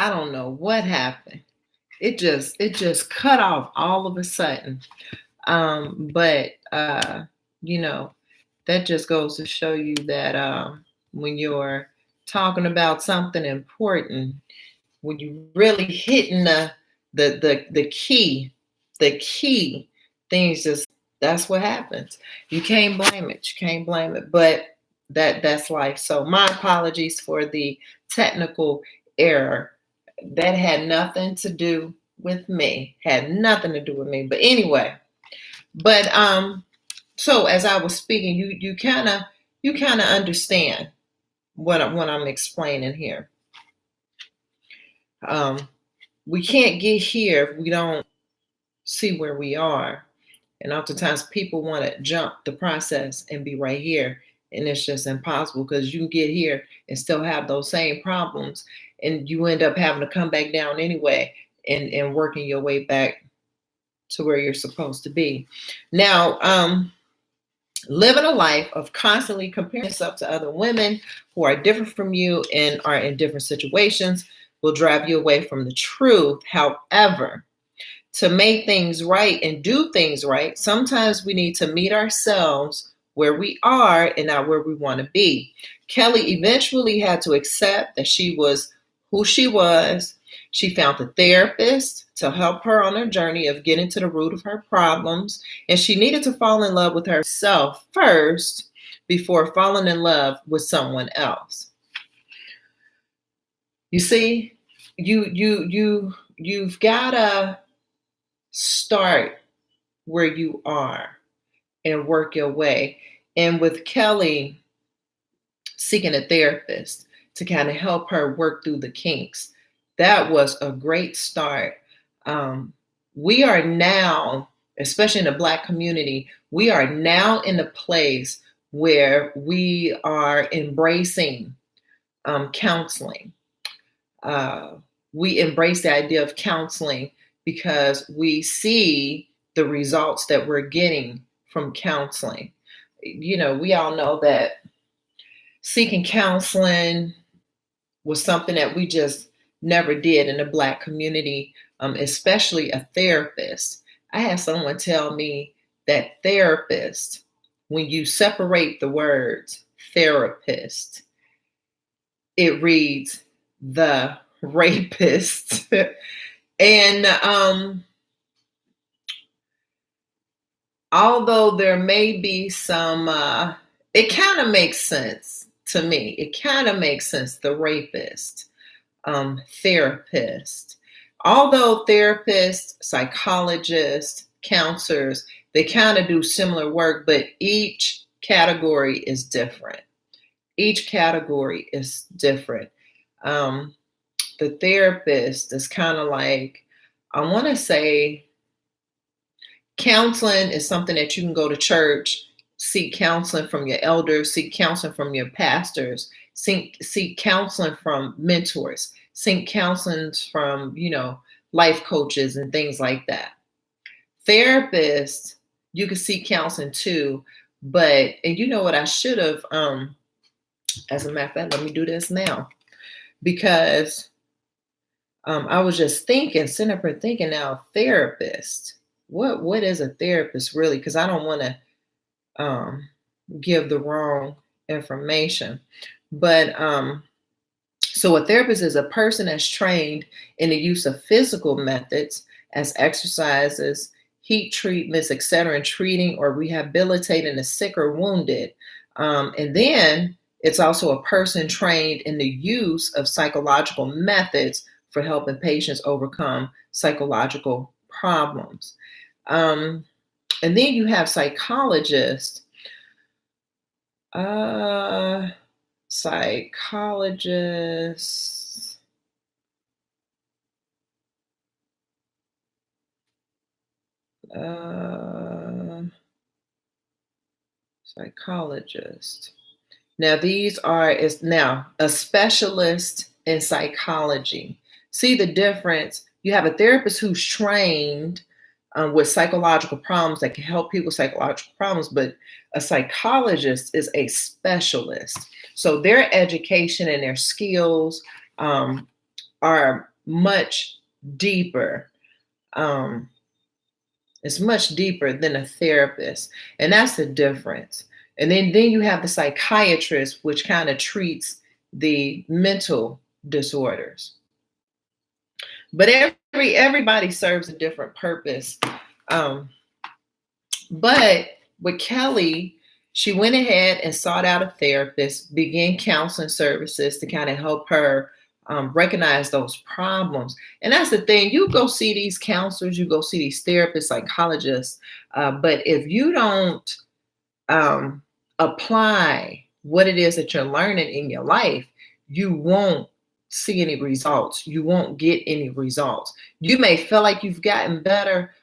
I don't know what happened. It just cut off all of a sudden. But you know, that just goes to show you that when you're talking about something important, when you really hitting the key things, just that's what happens. You can't blame it. You can't blame it. But that's life. So my apologies for the technical error. That had nothing to do with me. Had nothing to do with me. But anyway, but so as I was speaking, you kind of understand what I'm explaining here. We can't get here if we don't see where we are. And oftentimes people want to jump the process and be right here. And it's just impossible because you can get here and still have those same problems. And you end up having to come back down anyway and working your way back to where you're supposed to be. Now, living a life of constantly comparing yourself to other women who are different from you and are in different situations will drive you away from the truth. However, to make things right and do things right, sometimes we need to meet ourselves where we are and not where we want to be. Kelly eventually had to accept that she was who she was. She found a therapist to help her on her journey of getting to the root of her problems, and she needed to fall in love with herself first before falling in love with someone else. You see, you've gotta start where you are and work your way. And with Kelly seeking a therapist to kind of help her work through the kinks, that was a great start. We are now, especially in the Black community, we are now in a place where we are embracing counseling. We embrace the idea of counseling because we see the results that we're getting from counseling. We all know that seeking counseling was something that we just never did in the Black community, especially a therapist. I had someone tell me that therapist, when you separate the words therapist, it reads the rapist. And although there may be some, it kind of makes sense to me. It kind of makes sense, the rapist, therapist. Although therapists, psychologists, counselors, they kind of do similar work, but each category is different. Each category is different. The therapist is kind of like, I want to say, counseling is something that you can go to church, seek counseling from your elders, seek counseling from your pastors, seek counseling from mentors, seek counseling from, life coaches and things like that. Therapists, you can seek counseling too, and you know what, I should have, as a matter of fact, let me do this now, because I was just thinking, sitting up and thinking now, therapist. What is a therapist really? Because I don't want to give the wrong information. But so a therapist is a person that's trained in the use of physical methods as exercises, heat treatments, etc., in treating or rehabilitating the sick or wounded. And then it's also a person trained in the use of psychological methods for helping patients overcome psychological problems. And then you have psychologists. Psychologists. Psychologist. Now these are now a specialist in psychology. See the difference? You have a therapist who's trained with psychological problems that can help people with psychological problems, but a psychologist is a specialist. So their education and their skills are much deeper. It's much deeper than a therapist. And that's the difference. And then you have the psychiatrist, which kind of treats the mental disorders. But everybody serves a different purpose. But with Kelly, she went ahead and sought out a therapist, began counseling services to kind of help her recognize those problems. And that's the thing. You go see these counselors, you go see these therapists, psychologists. But if you don't apply what it is that you're learning in your life, you won't see any results. You won't get any results. You may feel like you've gotten better.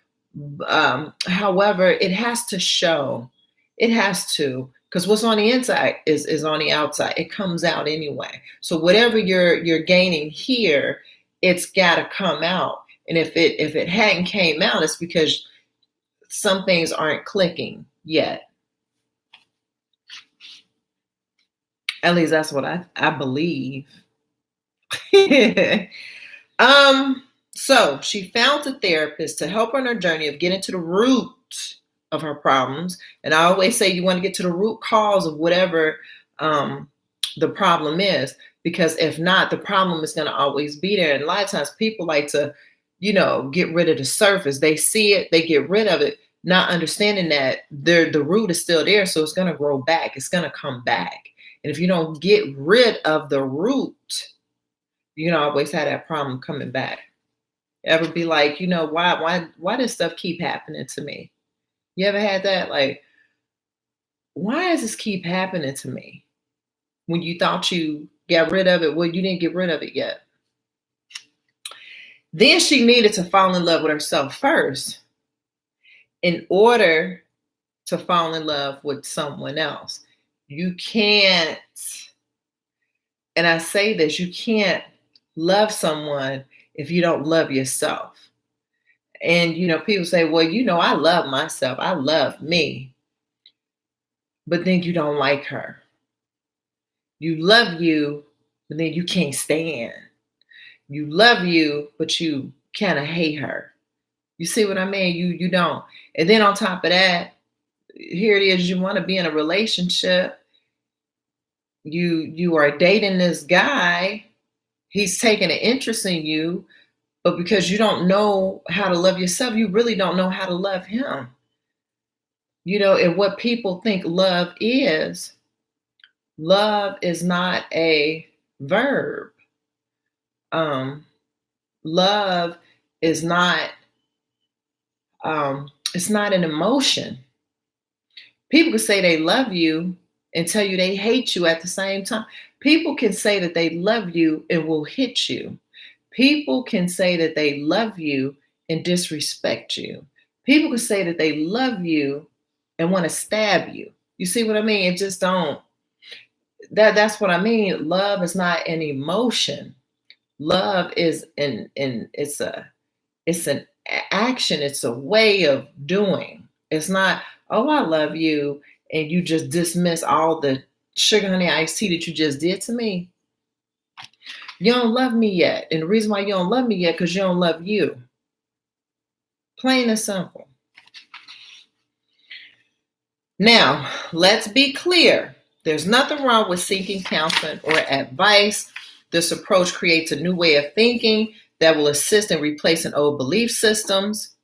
However, it has to show. It has to, because what's on the inside is on the outside. It comes out anyway. So whatever you're gaining here, it's got to come out. And if it hadn't came out, it's because some things aren't clicking yet. At least that's what I believe. So she found a therapist to help her on her journey of getting to the root of her problems. And I always say you want to get to the root cause of whatever the problem is, because if not, the problem is going to always be there. And a lot of times people like to, get rid of the surface. They see it, they get rid of it, not understanding that the root is still there. So it's going to grow back. It's going to come back. And if you don't get rid of the root, you're going to always have that problem coming back. Ever be like, why does stuff keep happening to me? You ever had that? Like, why does this keep happening to me? When you thought you got rid of it, well, you didn't get rid of it yet. Then she needed to fall in love with herself first in order to fall in love with someone else. You can't, and I say this, you can't love someone if you don't love yourself. And, people say, well, I love myself. I love me. But then you don't like her. You love you, but then you can't stand. You love you, but you kind of hate her. You see what I mean? You don't. And then on top of that, here it is, you want to be in a relationship. You are dating this guy. He's taking an interest in you. But because you don't know how to love yourself, you really don't know how to love him. And what people think love is not a verb. Love is not, it's not an emotion. People can say they love you and tell you they hate you at the same time. People can say that they love you and will hit you. People can say that they love you and disrespect you. People can say that they love you and want to stab you. You see what I mean? It just don't. That's what I mean. Love is not an emotion. Love is it's an action. It's a way of doing. It's not, oh, I love you, and you just dismiss all the sugar honey iced tea that you just did to me. You don't love me yet. And the reason why you don't love me yet, because you don't love you. Plain and simple. Now, let's be clear. There's nothing wrong with seeking counseling or advice. This approach creates a new way of thinking that will assist in replacing old belief systems,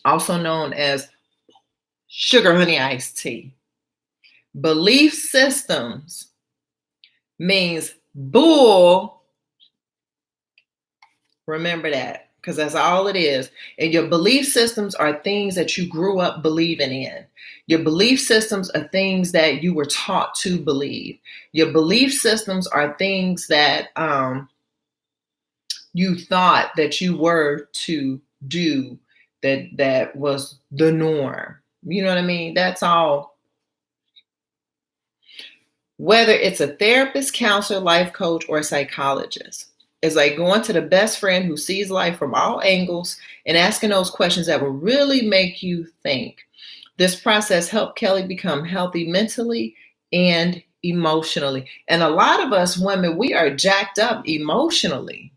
also known as sugar honey iced tea. Belief systems means bull. Remember that, because that's all it is. And your belief systems are things that you grew up believing in. Your belief systems are things that you were taught to believe. Your belief systems are things that you thought that you were to do, that was the norm. You know what I mean? That's all. Whether it's a therapist, counselor, life coach, or a psychologist, it's like going to the best friend who sees life from all angles and asking those questions that will really make you think. This process helped Kelly become healthy mentally and emotionally. And a lot of us women, we are jacked up emotionally.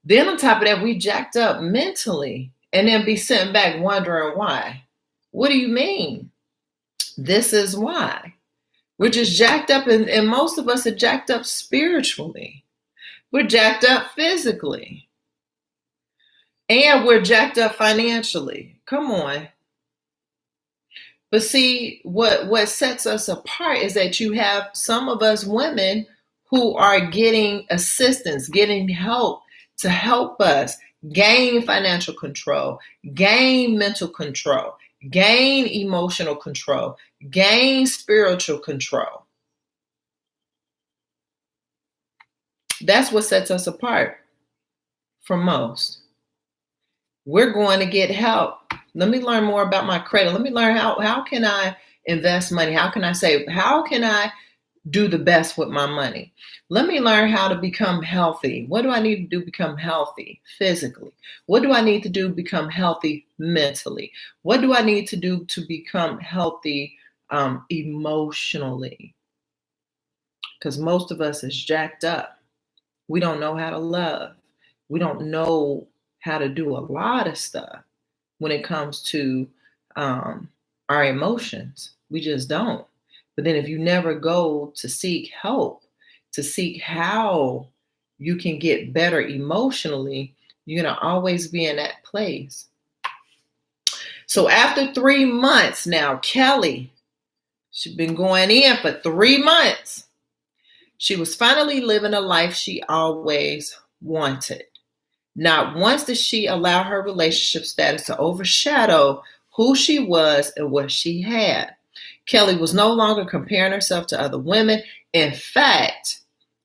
Then on top of that, we jacked up mentally and then be sitting back wondering why. What do you mean? This is why. We're just jacked up, and most of us are jacked up spiritually. We're jacked up physically. And we're jacked up financially. Come on. But see, what sets us apart is that you have some of us women who are getting assistance, getting help to help us gain financial control, gain mental control, gain emotional control, gain spiritual control. That's what sets us apart from most. We're going to get help. Let me learn more about my credit. Let me learn how can I invest money? How can I save? How can I do the best with my money? Let me learn how to become healthy. What do I need to do to become healthy physically? What do I need to do to become healthy mentally? What do I need to do to become healthy emotionally? Because most of us is jacked up. We don't know how to love. We don't know how to do a lot of stuff when it comes to our emotions. We just don't. But then if you never go to seek help, to seek how you can get better emotionally, you're going to always be in that place. So after 3 months now, Kelly, she's been going in for 3 months. She was finally living a life she always wanted. Not once did she allow her relationship status to overshadow who she was and what she had. Kelly was no longer comparing herself to other women. In fact,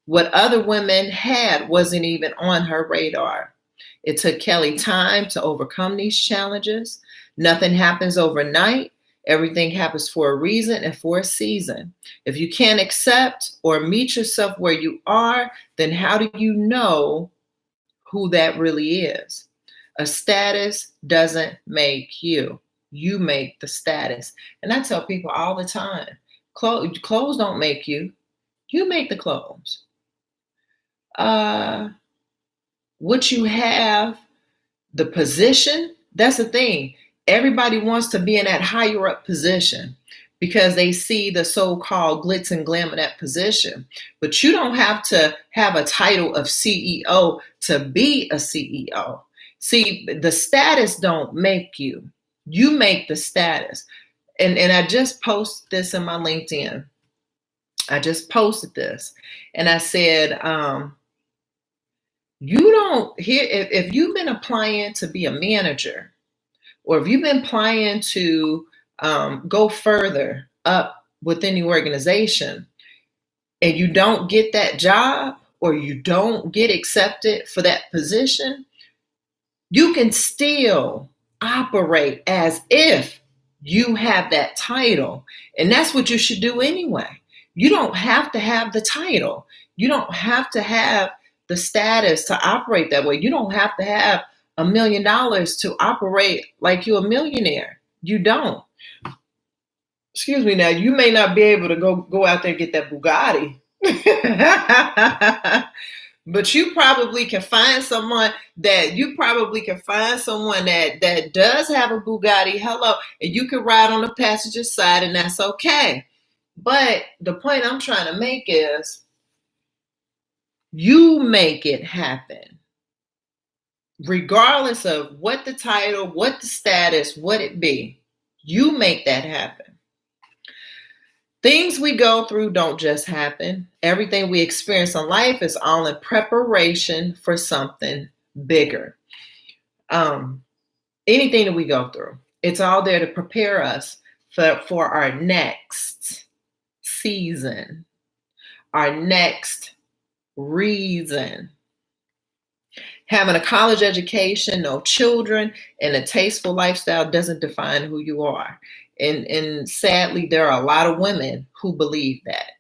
what other women had wasn't even on her radar. It took Kelly time to overcome these challenges. Nothing happens overnight. Everything happens for a reason and for a season. If you can't accept or meet yourself where you are, then how do you know who that really is? A status doesn't make you. You make the status. And I tell people all the time, clothes don't make you. You make the clothes. What you have, the position, that's the thing. Everybody wants to be in that higher up position because they see the so-called glitz and glam of that position. But you don't have to have a title of CEO to be a CEO. See, the status don't make you. You make the status. And I just posted this in my LinkedIn. I just posted this. And I said, you don't hear, if you've been applying to be a manager, or if you've been applying to go further up within the organization and you don't get that job or you don't get accepted for that position, you can still operate as if you have that title. And that's what you should do anyway. You don't have to have the title. You don't have to have the status to operate that way. You don't have to have $1 million to operate like you're a millionaire. You don't. Excuse me now, you may not be able to go out there and get that Bugatti. But you probably can find someone that does have a Bugatti, hello, and you can ride on the passenger side, and that's okay. But the point I'm trying to make is you make it happen. Regardless of what the title, what the status, what it be, you make that happen. Things we go through don't just happen. Everything we experience in life is all in preparation for something bigger. Anything that we go through, it's all there to prepare us for our next season, our next reason. Having a college education, no children, and a tasteful lifestyle doesn't define who you are. And sadly, there are a lot of women who believe that.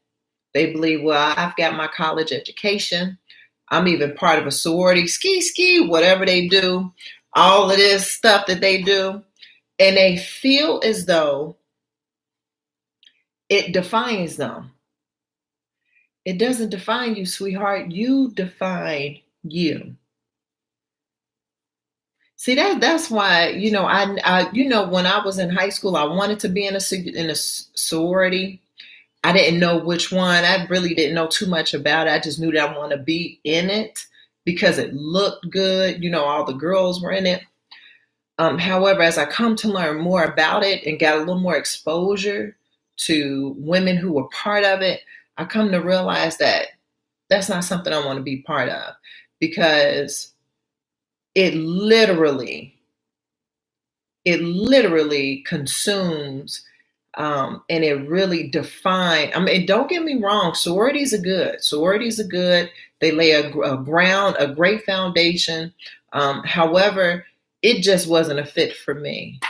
They believe, well, I've got my college education. I'm even part of a sorority, ski, whatever they do, all of this stuff that they do. And they feel as though it defines them. It doesn't define you, sweetheart. You define you. See, that's why, when I was in high school, I wanted to be in a sorority. I didn't know which one. I really didn't know too much about it. I just knew that I want to be in it because it looked good. All the girls were in it. However, as I come to learn more about it and got a little more exposure to women who were part of it, I come to realize that that's not something I want to be part of, because it literally consumes, and it really defines. I mean, don't get me wrong, sororities are good. They lay a great foundation. However, it just wasn't a fit for me.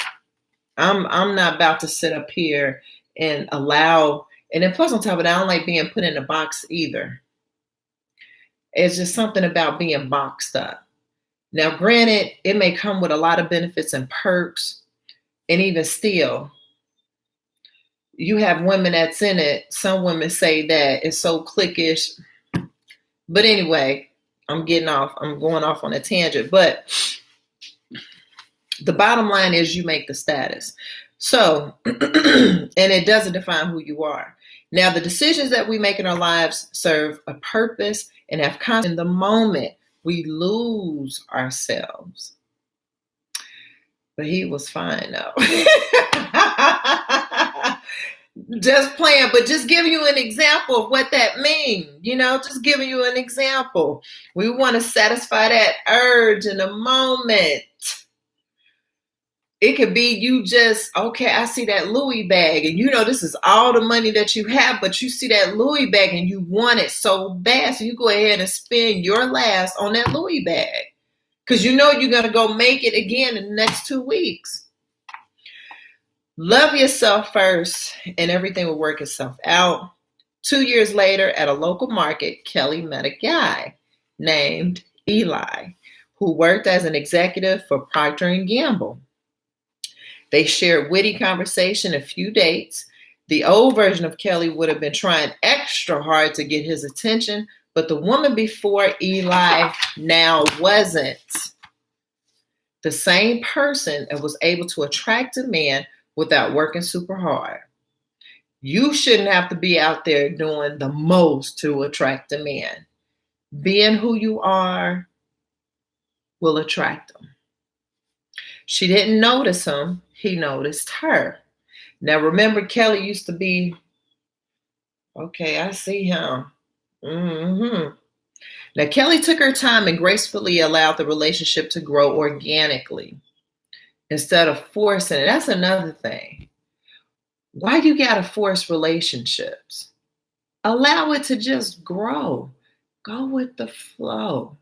I'm not about to sit up here and allow, and then plus on top of that, I don't like being put in a box either. It's just something about being boxed up. Now, granted, it may come with a lot of benefits and perks, and even still, you have women that's in it. Some women say that it's so cliquish. But anyway, I'm going off on a tangent. But the bottom line is you make the status. So, and it doesn't define who you are. Now, the decisions that we make in our lives serve a purpose and have consequences. In the moment, we lose ourselves. But he was fine, though. Just playing, but just giving you an example of what that means. Just giving you an example. We want to satisfy that urge in a moment. It could be you just, okay, I see that Louis bag, and this is all the money that you have, but you see that Louis bag and you want it so bad, so you go ahead and spend your last on that Louis bag, because you're going to go make it again in the next 2 weeks. Love yourself first, and everything will work itself out. 2 years later, at a local market, Kelly met a guy named Eli, who worked as an executive for Procter & Gamble. They shared witty conversation, a few dates. The old version of Kelly would have been trying extra hard to get his attention, but the woman before Eli now wasn't. The same person and was able to attract a man without working super hard. You shouldn't have to be out there doing the most to attract a man. Being who you are will attract him. She didn't notice him. He noticed her. Now, remember, Kelly used to be, okay, I see him. Now, Kelly took her time and gracefully allowed the relationship to grow organically instead of forcing it. That's another thing. Why you gotta force relationships? Allow it to just grow. Go with the flow.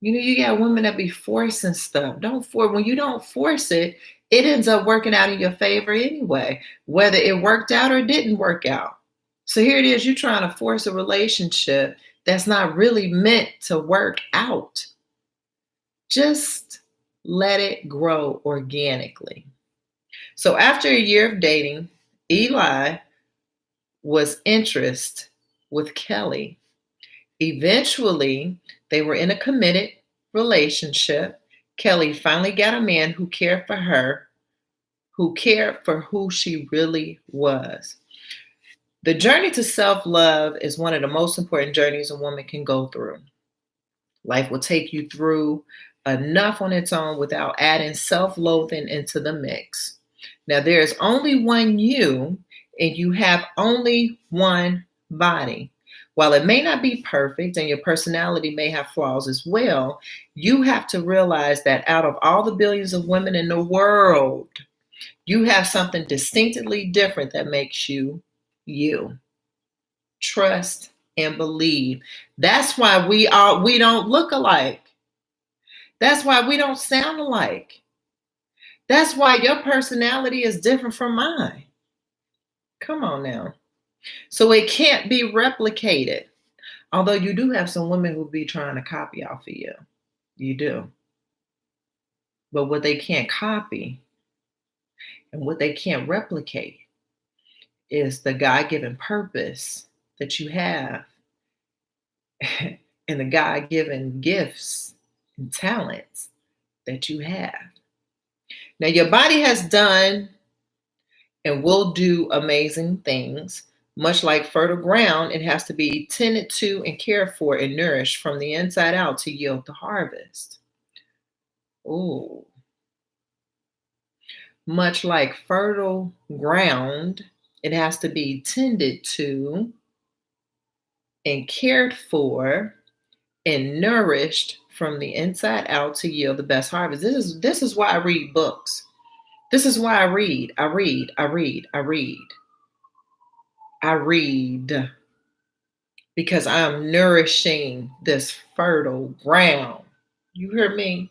You got women that be forcing stuff. When you don't force it, it ends up working out in your favor anyway, whether it worked out or didn't work out. So here it is, you're trying to force a relationship that's not really meant to work out. Just let it grow organically. So after a year of dating, Eli was interested with Kelly. Eventually, they were in a committed relationship. Kelly finally got a man who cared for her, who cared for who she really was. The journey to self-love is one of the most important journeys a woman can go through. Life will take you through enough on its own without adding self-loathing into the mix. Now, there is only one you, and you have only one body. While it may not be perfect and your personality may have flaws as well, you have to realize that out of all the billions of women in the world, you have something distinctively different that makes you you. Trust and believe. That's why we don't look alike. That's why we don't sound alike. That's why your personality is different from mine. Come on now. So it can't be replicated. Although you do have some women who be trying to copy off of you. You do. But what they can't copy and what they can't replicate is the God-given purpose that you have and the God-given gifts and talents that you have. Now, your body has done and will do amazing things. Much like fertile ground, it has to be tended to and cared for and nourished from the inside out to yield the harvest. Ooh. Much like fertile ground, it has to be tended to and cared for and nourished from the inside out to yield the best harvest. This is why I read books. This is why I read. I read because I'm nourishing this fertile ground. You hear me?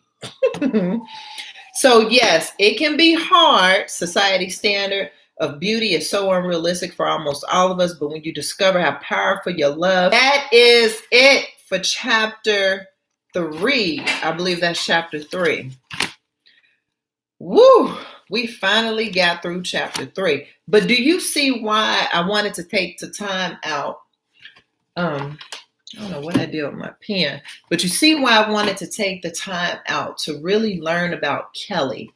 So yes, it can be hard. Society standard of beauty is so unrealistic for almost all of us, but when you discover how powerful your love, that is it for chapter 3. I believe that's chapter 3. Woo! We finally got through chapter 3. But do you see why I wanted to take the time out? I don't know what I did with my pen, but you see why I wanted to take the time out to really learn about Kelly.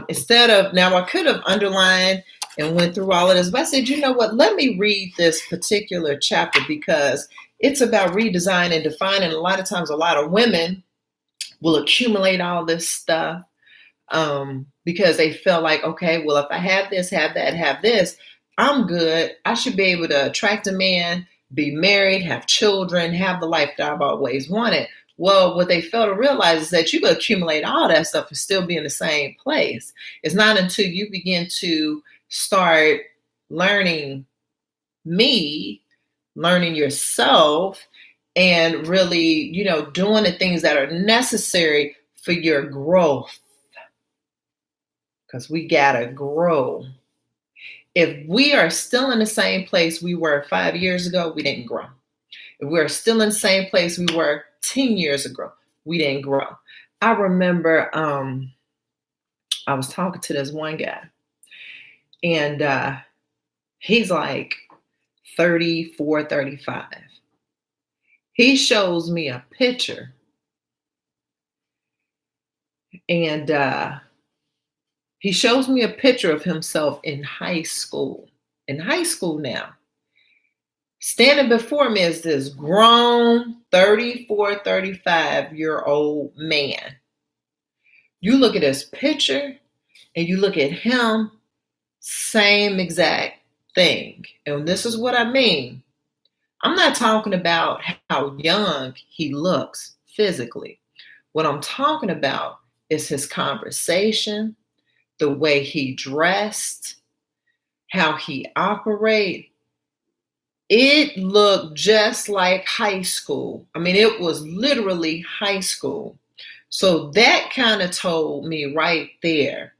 Instead of, now I could have underlined and went through all of this, but I said, you know what, let me read this particular chapter because it's about redesign and defining. A lot of times, a lot of women will accumulate all this stuff because they feel like, okay, well, if I have this, have that, have this, I'm good. I should be able to attract a man, be married, have children, have the life that I've always wanted. Well, what they fail to realize is that you can accumulate all that stuff and still be in the same place. It's not until you begin to start learning learning yourself, and really, doing the things that are necessary for your growth. Because we gotta grow. If we are still in the same place we were 5 years ago, we didn't grow. If we're still in the same place we were 10 years ago, we didn't grow. I remember I was talking to this one guy, and he's like 34, 35. He shows me a picture, and he shows me a picture of himself in high school. In high school now. Standing before me is this grown 34, 35-year-old man. You look at his picture and you look at him, same exact thing. And this is what I mean. I'm not talking about how young he looks physically. What I'm talking about is his conversation, the way he dressed, how he operated. It looked just like high school. I mean, it was literally high school. So that kind of told me right there.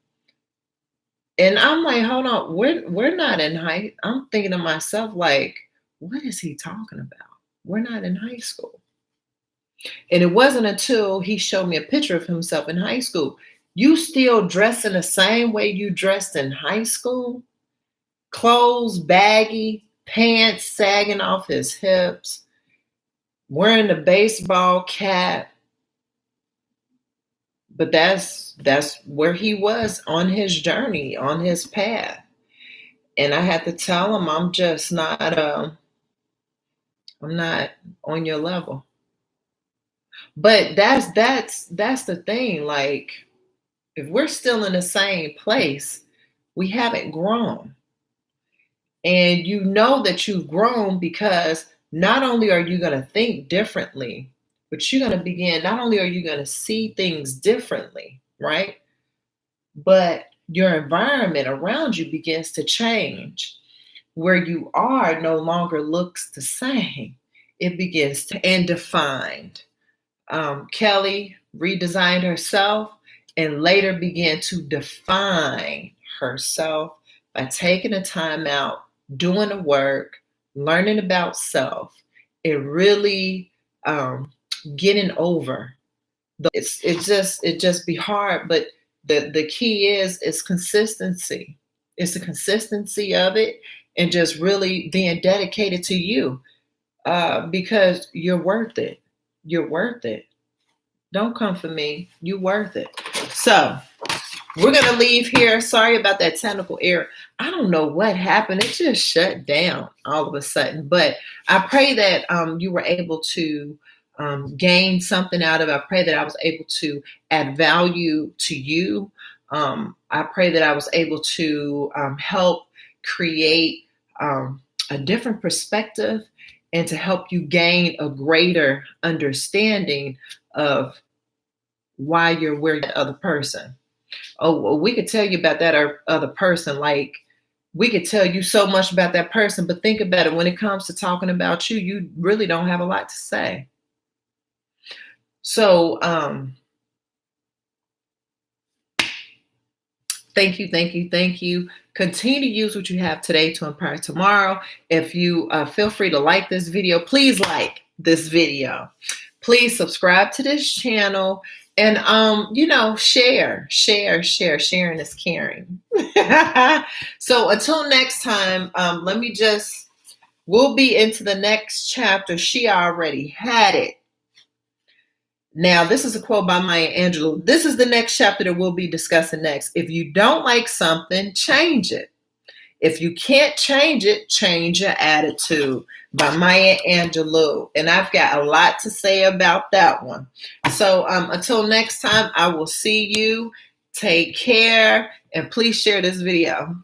And I'm like, hold on, we're not in high. I'm thinking to myself, like, what is he talking about? We're not in high school. And it wasn't until he showed me a picture of himself in high school. You still dressing the same way you dressed in high school? Clothes baggy, pants sagging off his hips, wearing the baseball cap. But that's where he was on his journey, on his path. And I had to tell him, I'm just not, I'm not on your level. But that's the thing. Like, if we're still in the same place, we haven't grown. And you know that you've grown because not only are you going to think differently, but you're going to begin, not only are you going to see things differently, right? But your environment around you begins to change. Where you are no longer looks the same. It begins to, and defined. Kelly redesigned herself and later began to define herself by taking the time out, doing the work, learning about self, and really getting over. It just be hard, but the key is consistency. It's the consistency of it, and just really being dedicated to you, because you're worth it. You're worth it. Don't come for me. You worth it. So we're going to leave here. Sorry about that technical error. I don't know what happened. It just shut down all of a sudden. But I pray that you were able to gain something out of it. I pray that I was able to add value to you. I pray that I was able to help create a different perspective and to help you gain a greater understanding of why you're where the other person. Oh, well, we could tell you about that other person. Like, we could tell you so much about that person, but think about it. When it comes to talking about you, you really don't have a lot to say. So, thank you. Continue to use what you have today to empower tomorrow. If you feel free to like this video, please like this video. Please subscribe to this channel and, share. Sharing is caring. So until next time, we'll be into the next chapter. She already had it. Now, this is a quote by Maya Angelou. This is the next chapter that we'll be discussing next. If you don't like something, change it. If you can't change it, change your attitude, by Maya Angelou. And I've got a lot to say about that one. So until next time, I will see you. Take care. And please share this video.